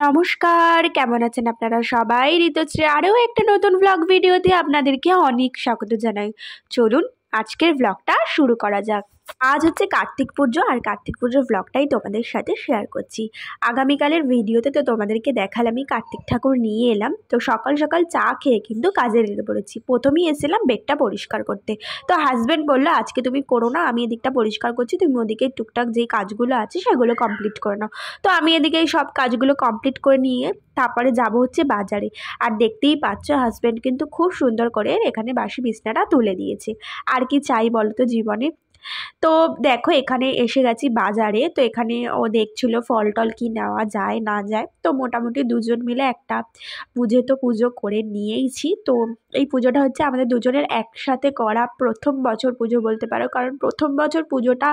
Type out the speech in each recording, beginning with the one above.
নমস্কার, কেমন আছেন আপনারা সবাই? ঋতুশ্রীর আরও একটা নতুন ব্লগ ভিডিওতে আপনাদেরকে অনেক স্বাগত জানাই। চলুন আজকের ব্লগটা শুরু করা যাক। আজ হচ্ছে কার্তিক পুজো, আর কার্তিক পুজোর ব্লগটাই তোমাদের সাথে শেয়ার করছি। আগামীকালের ভিডিওতে তো তোমাদেরকে দেখালামই কার্তিক ঠাকুর নিয়ে এলাম। তো সকাল সকাল চা খেয়ে কিন্তু কাজে লেগে পড়েছি। প্রথমেই এসেছিলাম বেডটা পরিষ্কার করতে। তো হাজব্যান্ড বললো আজকে তুমি করো না, আমি এদিকটা পরিষ্কার করছি, তুমি ওদিকে টুকটাক যেই কাজগুলো আছে সেগুলো কমপ্লিট করে নাও। তো আমি এদিকে সব কাজগুলো কমপ্লিট করে নিয়ে তারপরে যাব হচ্ছে বাজারে। আর দেখতেই পাচ্ছ হাজব্যান্ড কিন্তু খুব সুন্দর করে এখানে বাসি বিছনাটা তুলে দিয়েছে। আর কি চাই বলো তো জীবনে। তো দেখো এখানে এসে গেছি বাজারে। তো এখানে ও দেখছিল ফল টল কি নেওয়া যায় না যায়। তো মোটামুটি দুজন মিলে একটা পুজো করে নিয়েইছি। তো এই পুজোটা হচ্ছে আমাদের দুজনের একসাথে করা প্রথম বছর পুজো বলতে পারো। কারণ প্রথম বছর পুজোটা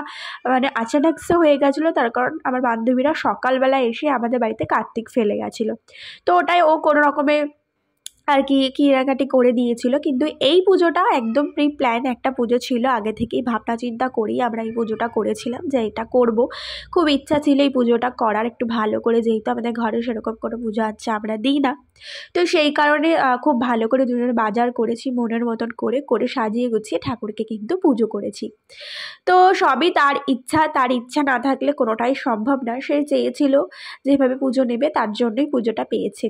মানে আচানকসে হয়ে গেছিলো, তার কারণ আমার বান্ধবীরা সকালবেলা এসে আমাদের বাড়িতে কার্তিক ফেলে গেছিলো। তো ওটাই ও কোনো রকমে আর কি কেনাকাটি করে দিয়েছিল। কিন্তু এই পুজোটা একদম প্রি প্ল্যান একটা পুজো ছিল, আগে থেকেই ভাবনা চিন্তা করেই আমরা এই পুজোটা করেছিলাম যে এটা করব। খুব ইচ্ছা ছিল এই পুজোটা করার একটু ভালো করে, যেহেতু আমাদের ঘরে সেরকম কোনো পুজো আচ্ছা আমরা দিই না। তো সেই কারণে খুব ভালো করে দুজনে বাজার করেছি, মনের মতন করে করে সাজিয়ে গুছিয়ে ঠাকুরকে কিন্তু পুজো করেছি। তো সবই তার ইচ্ছা না থাকলে কোনোটাই সম্ভব না। সে চেয়েছিল যেভাবে পুজো নেবে, তার জন্যই পুজোটা পেয়েছে।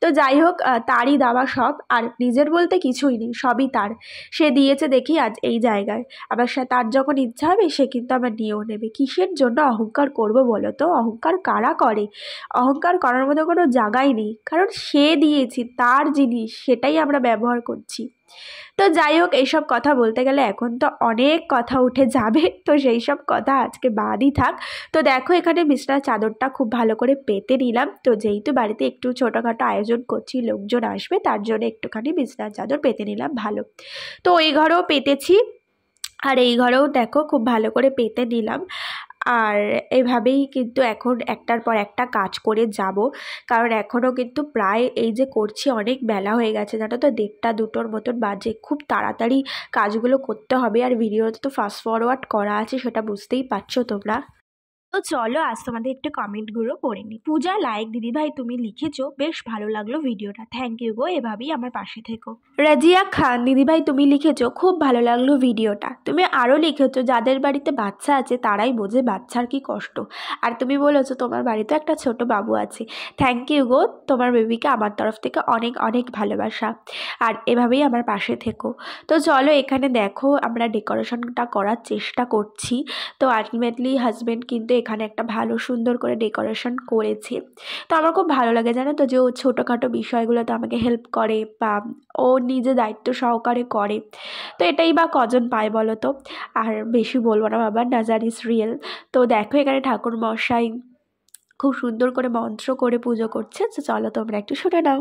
তো যাই হোক, তারই দেওয়া সব, আর নিজের বলতে কিছুই নেই, সবই তার। সে দিয়েছে দেখি আজ এই জায়গায়। আবার তার যখন ইচ্ছা হবে সে কিন্তু আবার নিয়েও নেবে। কিসের জন্য অহংকার করব বলো তো? অহংকার কারা করে? অহংকার করার মতো কোনো জায়গাই নেই, কারণ সে দিয়েছে, তার জিনিস, সেটাই আমরা ব্যবহার করছি। তো যাই হোক, এইসব কথা বলতে গেলে এখন তো অনেক কথা উঠে যাবে, তো সেই সব কথা আজকে বাদই থাক। তো দেখো এখানে বিছানার চাদরটা খুব ভালো করে পেতে নিলাম। তো যেহেতু বাড়িতে একটু ছোটোখাটো আয়োজন করছি, লোকজন আসবে, তার জন্য একটুখানি বিছানার চাদর পেতে নিলাম ভালো। তো ওই ঘরেও পেতেছি, আর এই ঘরেও দেখো খুব ভালো করে পেতে নিলাম। আর এভাবেই কিন্তু এখন একটার পর একটা কাজ করে যাব। কারণ এখনও কিন্তু প্রায় এই যে করছি অনেক বেলা হয়ে গেছে, জানো তো 1টা-2টোর মতন বাজে। খুব তাড়াতাড়ি কাজগুলো করতে হবে, আর ভিডিওতে তো ফাস্ট ফরওয়ার্ড করা আছে, সেটা বুঝতেই পারছো তোমরা। তো চলো আজ তোমাদের একটু কমেন্টগুলো পড়ে নিই। পূজা লাইক দিদিভাই তুমি লিখেছো, বেশ ভালো লাগলো ভিডিওটা, থ্যাংক ইউ গো, এভাবেই আমার পাশে থেকো। রাজিয়া খান দিদিভাই তুমি লিখেছো খুব ভালো লাগলো ভিডিওটা। তুমি আরও লিখেছো যাদের বাড়িতে বাচ্চা আছে তারাই বোঝে বাচ্চার কি কষ্ট। আর তুমি বলেছো তোমার বাড়িতে একটা ছোট বাবু আছে। থ্যাংক ইউ গো, তোমার বেবিকে আমার তরফ থেকে অনেক অনেক ভালোবাসা, আর এভাবেই আমার পাশে থেকো। তো চলো এখানে দেখো আমরা ডেকোরেশনটা করার চেষ্টা করছি। তো আলটিমেটলি হাজব্যান্ড কিন্তু এখানে একটা ভালো সুন্দর করে ডেকোরেশন করেছে। তো আমার খুব ভালো লাগে জানো তো, যে ও ছোটোখাটো বিষয়গুলোতে আমাকে হেল্প করে, বা ও নিজে দায়িত্ব সহকারে করে। তো এটাই বা কজন পায় বলো তো? আর বেশি বলবো না বাবা, নাজার ইজ রিয়েল। তো দেখো এখানে ঠাকুর মশাই খুব সুন্দর করে মন্ত্র করে পুজো করছে। তো চলো তোমরা একটু শুনে নাও।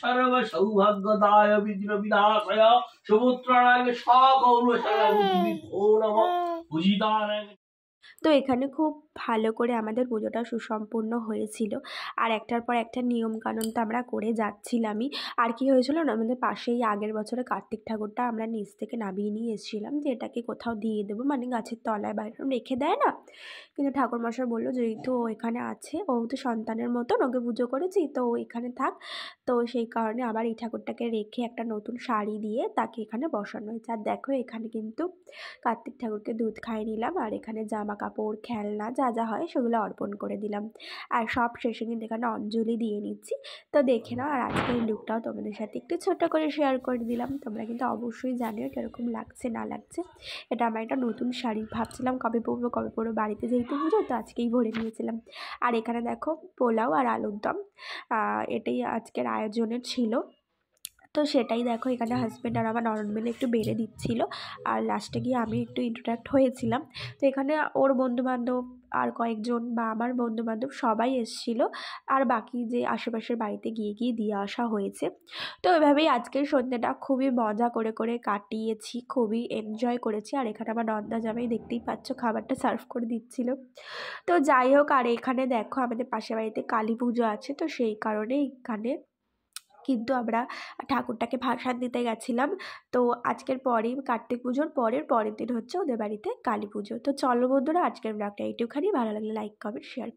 সর্ব সৌভাগ্যদায় বিঘ্ন বিনাশায় সুপুত্রায় সকৌলশায় নমঃ পূজিতায়। তো এখানে খুব ভালো করে আমাদের পুজোটা সুসম্পূর্ণ হয়েছিল। আর একটার পর একটা নিয়মকানুন তো আমরা করে যাচ্ছিলামই। আর কি হয়েছিল না, আমাদের পাশেই আগের বছরে কার্তিক ঠাকুরটা আমরা নিচ থেকে নামিয়ে নিয়ে এসেছিলাম, যে এটাকে কোথাও দিয়ে দেবো, মানে গাছের তলায় বাইরে রেখে দেয় না। কিন্তু ঠাকুরমশাই বললো যেহেতু ও এখানে আছে, ও তো সন্তানের মতন, ওকে পুজো করেছি, তো ও এখানে থাক। তো সেই কারণে আবার এই ঠাকুরটাকে রেখে একটা নতুন শাড়ি দিয়ে তাকে এখানে বসানো হয়েছে। আর দেখো এখানে কিন্তু কার্তিক ঠাকুরকে দুধ খাইয়ে নিলাম, আর এখানে জামা কাপড় খেলনা যা যা হয় সেগুলো অর্পণ করে দিলাম। আর সব শেষে কিন্তু এখানে অঞ্জলি দিয়ে নিচ্ছি। তো দেখে নাও, আর আজকের লুকটাও তোমাদের সাথে একটু ছোটো করে শেয়ার করে দিলাম। তোমরা কিন্তু অবশ্যই জানিও কীরকম লাগছে না লাগছে। এটা আমার একটা নতুন শাড়ি, ভাবছিলাম কবে পরবো, বাড়িতে যেহেতু পুজো তো আজকেই ভরে নিয়েছিলাম। আর এখানে দেখো পোলাও আর আলুর দম, এটাই আজকের আয়োজনের ছিল। তো সেটাই দেখো এখানে হাজব্যান্ড আর আমার ননদ মিলে একটু বেড়ে দিচ্ছিল, আর লাস্টে গিয়ে আমি একটু ইন্টারাক্ট হয়েছিলাম। তো এখানে ওর বন্ধুবান্ধব আর কয়েকজন, বা আমার বন্ধুবান্ধব সবাই এসেছিলো, আর বাকি যে আশেপাশের বাড়িতে গিয়ে দিয়ে আসা হয়েছে। তো এভাবেই আজকের সন্ধ্যাটা খুবই মজা করে করে কাটিয়েছি, খুবই এনজয় করেছি। আর এখানে আমার নন্দা জামাই দেখতেই পাচ্ছ খাবারটা সার্ভ করে দিচ্ছিল। তো যাই হোক, আর এখানে দেখো আমাদের পাশের বাড়িতে কালী পুজো আছে, তো সেই কারণে এখানে কিন্তু আমরা ঠাকুরটাকে ভাসান দিতে গেছিলাম। তো আজকের পরেই কার্তিক পুজোর পরের দিন হচ্ছে ওদের বাড়িতে কালী পুজো। তো চলো বন্ধুরা, আজকের ব্লগটা এইটুখানি। ভালো লাগলে লাইক কমেন্ট শেয়ার